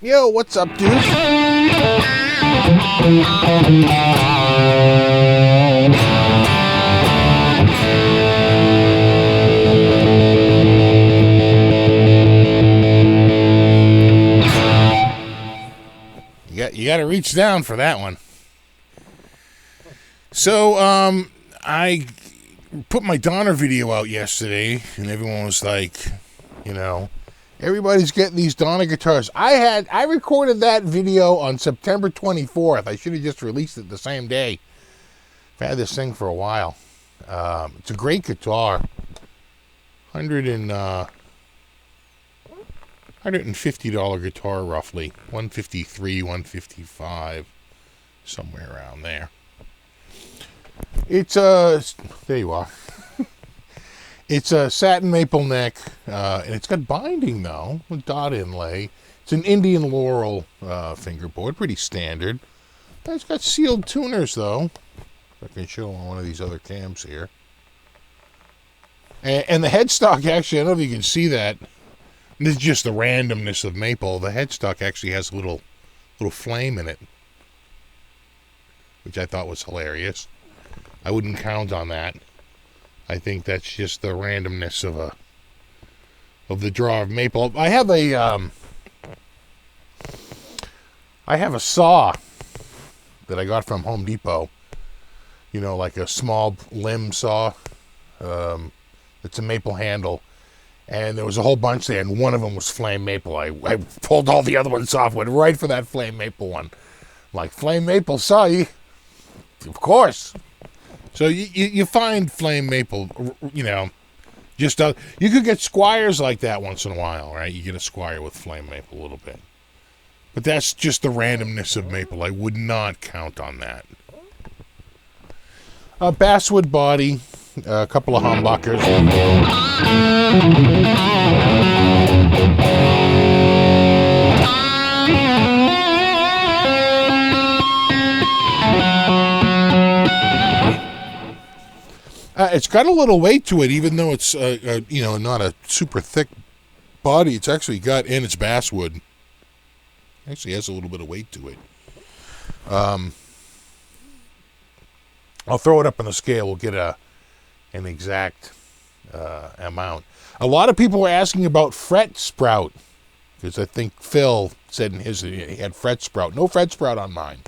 Yo, what's up, dude? You got to reach down for that one. So, I put my Donner video out yesterday, and everyone was like, everybody's getting these Donner guitars. I recorded that video on September 24th. I should have just released it the same day. I've had this thing for a while. It's a great guitar. $150 guitar, roughly. $153, $155, somewhere around there. It's there you are. It's a satin maple neck, and it's got binding, though, with dot inlay. It's an Indian Laurel fingerboard, pretty standard. It's got sealed tuners, though. I can show on one of these other cams here. And the headstock, actually, I don't know if you can see that. This is just the randomness of maple. The headstock actually has a little flame in it, which I thought was hilarious. I wouldn't count on that. I think that's just the randomness of the draw of maple. I have a saw that I got from Home Depot. Like a small limb saw. It's a maple handle. And there was a whole bunch there, and one of them was flame maple. I pulled all the other ones off, went right for that flame maple one. Like, flame maple saw, of course. So you find flame maple, just you could get squires like that once in a while, right? You get a squire with flame maple a little bit. But that's just the randomness of maple. I would not count on that. Basswood body, a couple of humbuckers. It's got a little weight to it, even though it's not a super thick body. It's actually got, and it's basswood. Actually has a little bit of weight to it. I'll throw it up on the scale. We'll get an exact amount. A lot of people were asking about fret sprout, because I think Phil said in his he had fret sprout. No fret sprout on mine.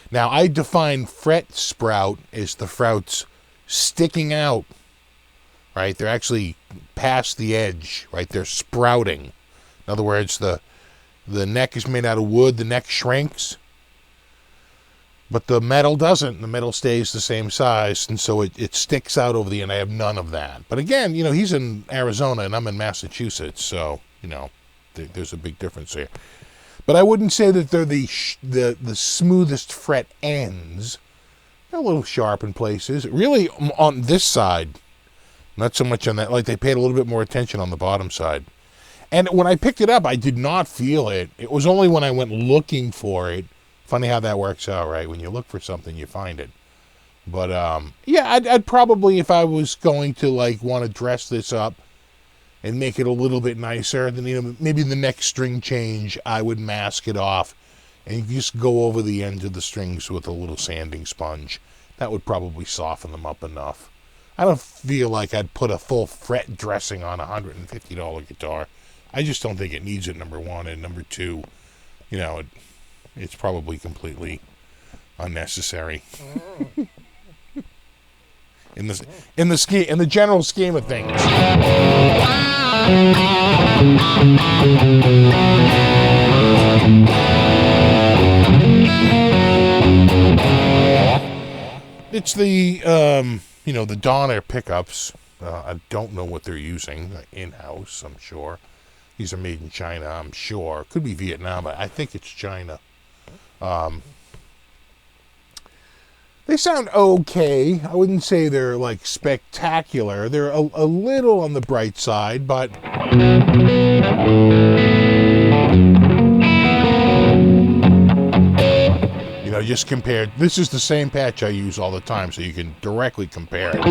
Now, I define fret sprout as the frets sticking out, right? They're actually past the edge, right? They're sprouting. In other words, the neck is made out of wood. The neck shrinks, but the metal doesn't. The metal stays the same size, and so it sticks out over the end. I have none of that. But again, he's in Arizona, and I'm in Massachusetts, so, there's a big difference here. But I wouldn't say that they're the smoothest fret ends. They're a little sharp in places. Really, on this side, not so much on that. Like, they paid a little bit more attention on the bottom side. And when I picked it up, I did not feel it. It was only when I went looking for it. Funny how that works out, right? When you look for something, you find it. But, I'd probably, if I was going to, want to dress this up and make it a little bit nicer, then, maybe the next string change, I would mask it off and just go over the end of the strings with a little sanding sponge. That would probably soften them up enough. I don't feel like I'd put a full fret dressing on a $150 guitar. I just don't think it needs it, number one. And number two, it's probably completely unnecessary. in the general scheme of things. It's the the Donner pickups. I don't know what they're using in-house, I'm sure. These are made in China, I'm sure. Could be Vietnam, but I think it's China. They sound okay. I wouldn't say they're, spectacular. They're a little on the bright side, but... just compared. This is the same patch I use all the time, so you can directly compare it.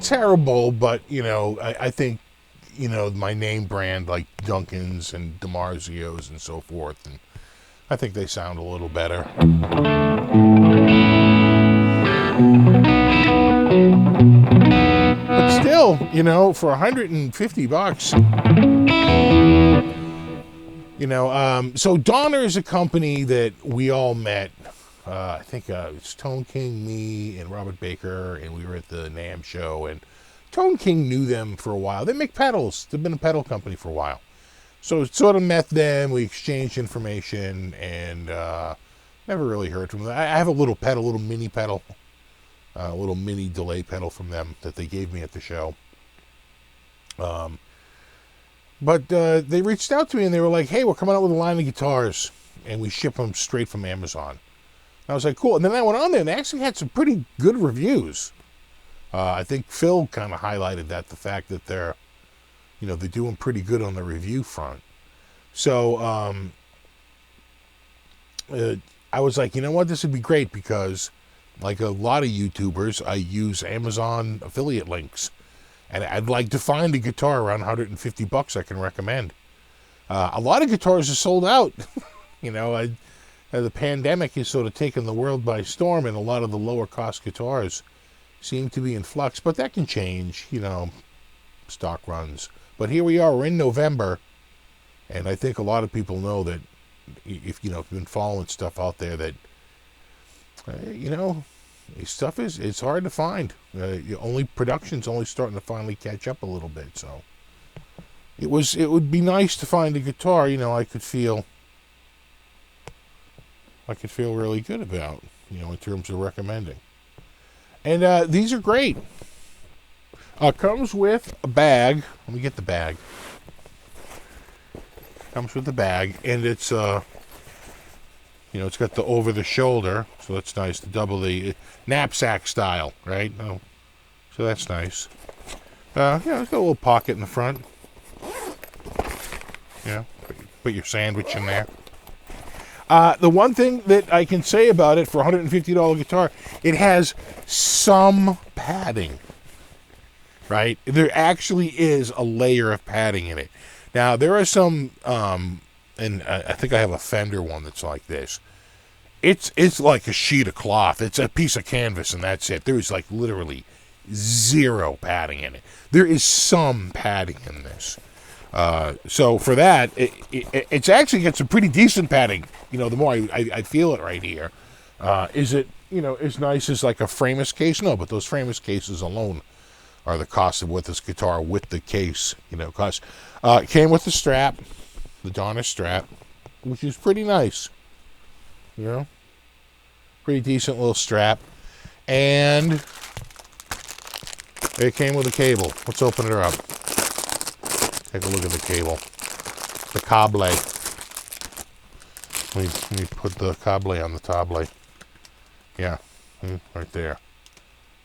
terrible, but, I think, my name brand, like Duncan's and DiMarzio's and so forth, and I think they sound a little better. But still, for $150, so Donner is a company that we all met. I think it's Tone King, me, and Robert Baker, and we were at the NAMM show, and Tone King knew them for a while. They make pedals. They've been a pedal company for a while. So sort of met them, we exchanged information, and never really heard from them. I have a little pedal, a little mini pedal, a little mini delay pedal from them that they gave me at the show. But they reached out to me and they were like, hey, we're coming out with a line of guitars, and we ship them straight from Amazon. And I was like, cool. And then I went on there and they actually had some pretty good reviews. I think Phil kind of highlighted the fact that they're doing pretty good on the review front. So I was like, you know what, this would be great, because like a lot of YouTubers, I use Amazon affiliate links, and I'd like to find a guitar around $150 I can recommend. A lot of guitars are sold out. The pandemic has sort of taken the world by storm, and a lot of the lower cost guitars seem to be in flux, but that can change, stock runs. But here we are, we're in November, and I think a lot of people know that if you've been following stuff out there, that stuff it's hard to find. Production's only starting to finally catch up a little bit. So it would be nice to find a guitar I could feel really good about, in terms of recommending. And these are great. Comes with a bag. Let me get the bag. Comes with the bag, and it's it's got the over the shoulder, so that's nice. The double the knapsack style, right? Oh, so that's nice. It's got a little pocket in the front. Put your sandwich in there. The one thing that I can say about it, for a $150 guitar, it has some padding, right? There actually is a layer of padding in it. Now, there are some, and I think I have a Fender one that's like this. It's like a sheet of cloth. It's a piece of canvas, and that's it. There is like literally zero padding in it. There is some padding in this. So for that, it's actually got some pretty decent padding. The more I feel it right here. Is it, as nice as like a frameless case? No, but those frameless cases alone are the cost of what this guitar with the case, costs. It came with the strap, the Donner strap, which is pretty nice. Pretty decent little strap. And it came with a cable. Let's open it up. Take a look at the cable. The cable. Let me put the cable on the table. Yeah, right there.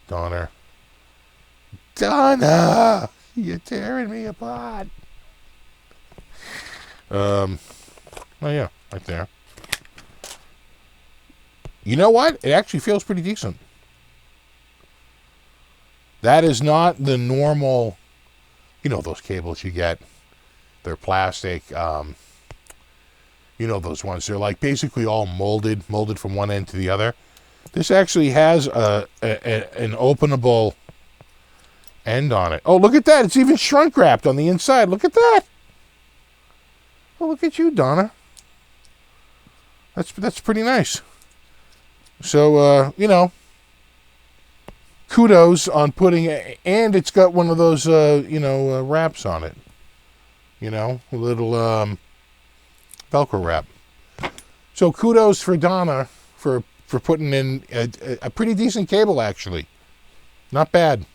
Donner. Donner! You're tearing me apart. Oh yeah, right there. You know what? It actually feels pretty decent. That is not the normal, those cables you get. They're plastic. Those ones. They're like basically all molded from one end to the other. This actually has an openable end on it. Oh, look at that. It's even shrunk wrapped on the inside. Look at that. Oh, look at you, Donna. That's pretty nice. So, kudos on putting it, and it's got one of those, wraps on it. A little Velcro wrap. So kudos for Donna for putting in a pretty decent cable, actually. Not bad.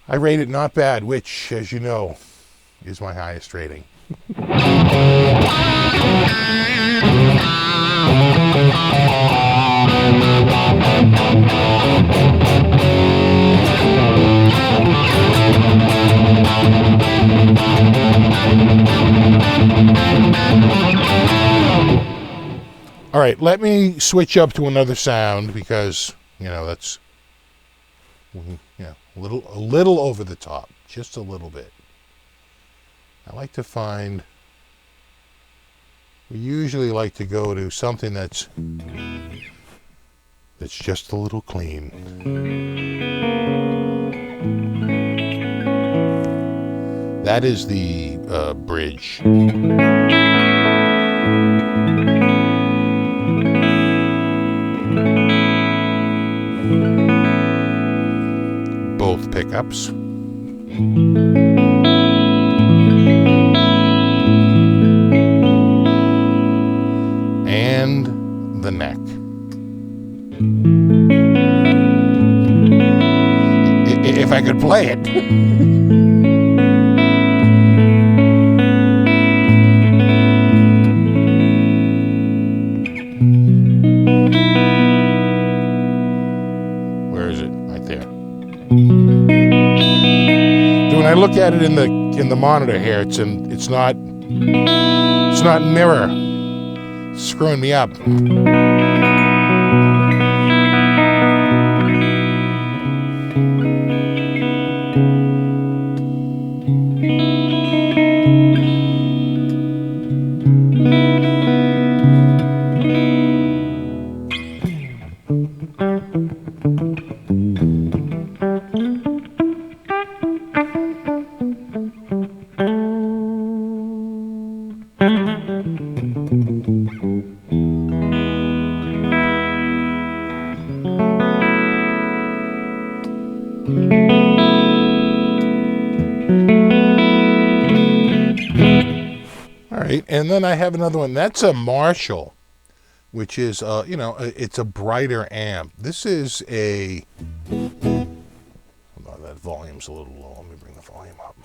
I rate it not bad, which, as you know, is my highest rating. All right, let me switch up to another sound because, that's Yeah, a little over the top, just a little bit. I like to find, we usually like to go to something that's just a little clean. That is the bridge. Both pickups. And the neck. If I could play it. Where is it? Right there. When I look at it in the monitor here, it's not mirror. It's screwing me up. All right, and then I have another one. That's a Marshall, which is, it's a brighter amp. This is a, hold on, that volume's a little low. Let me bring the volume up.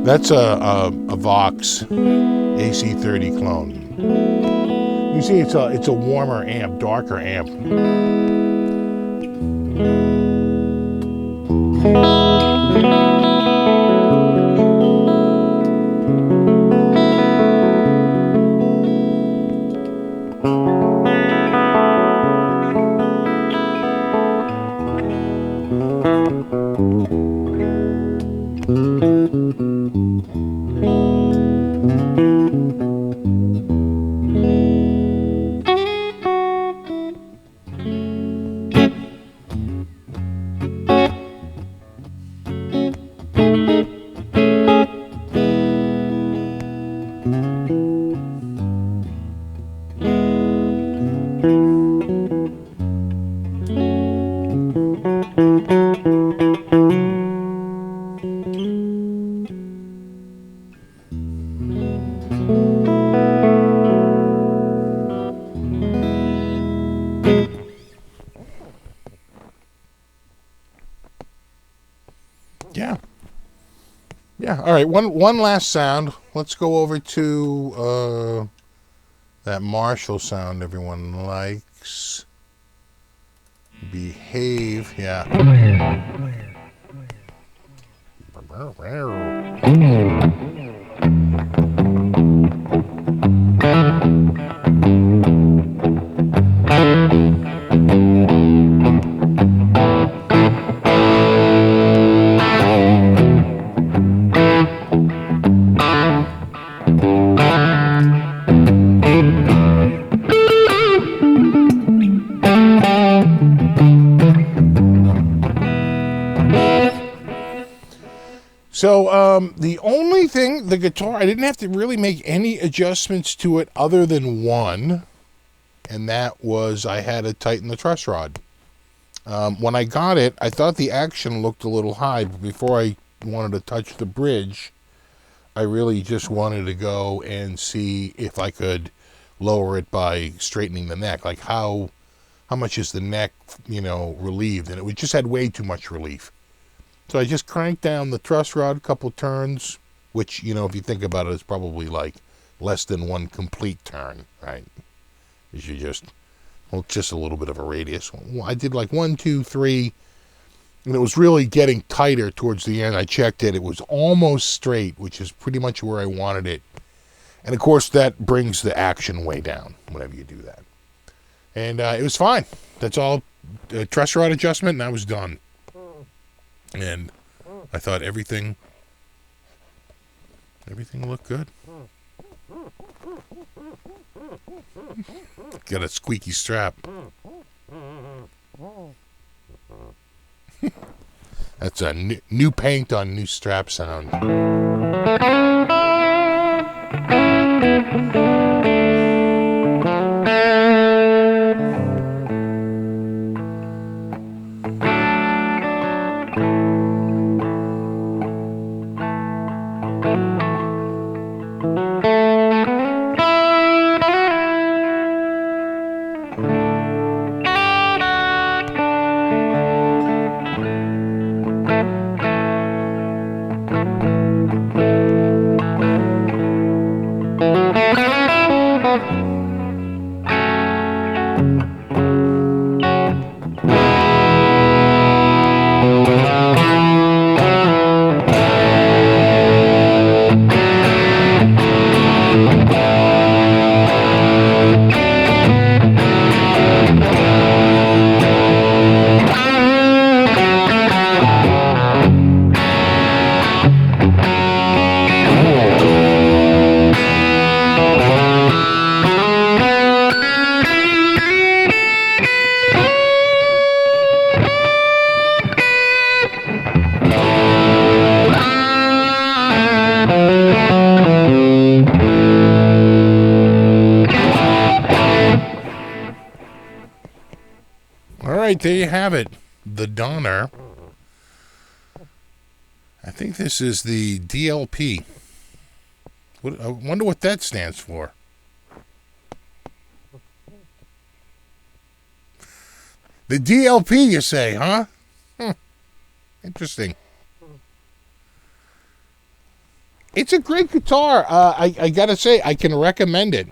That's a Vox AC30 clone. You see, it's a warmer amp, darker amp. Yeah. All right. One last sound. Let's go over to that Marshall sound everyone likes. Behave. Yeah. So the only thing, the guitar, I didn't have to really make any adjustments to it other than one, and that was I had to tighten the truss rod. When I got it, I thought the action looked a little high, but before I wanted to touch the bridge, I really just wanted to go and see if I could lower it by straightening the neck. Like how much is the neck, relieved? And it just had way too much relief. So I just cranked down the truss rod a couple turns, which, if you think about it, is probably like less than one complete turn, right? Is you just a little bit of a radius. I did like 1, 2, 3, And it was really getting tighter towards the end. I checked it. It was almost straight, which is pretty much where I wanted it. And, of course, that brings the action way down whenever you do that. And it was fine. That's all. Truss rod adjustment, and I was done. And I thought everything looked good. Got a squeaky strap. That's a new paint on new strap sound. Alright, there you have it. The Donner. I think this is the DLP. I wonder what that stands for. The DLP, you say, huh? Interesting. It's a great guitar. I gotta say, I can recommend it.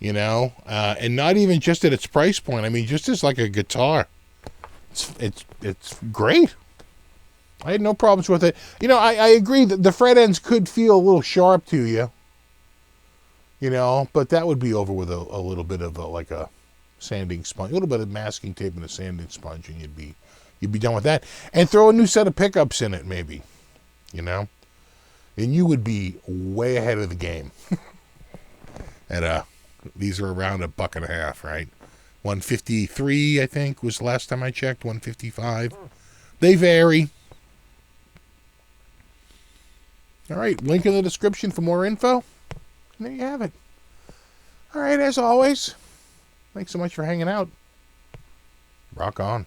You know, and not even just at its price point. I mean, just as like a guitar, it's great. I had no problems with it. You know, I agree that the fret ends could feel a little sharp to you. You know, but that would be over with a little bit of like a sanding sponge, a little bit of masking tape and a sanding sponge, and you'd be done with that. And throw a new set of pickups in it, maybe. You know, and you would be way ahead of the game. These are around $1.50, right? 153, I think, was the last time I checked. 155. They vary. All right, link in the description for more info. And there you have it. All right, as always, thanks so much for hanging out. Rock on.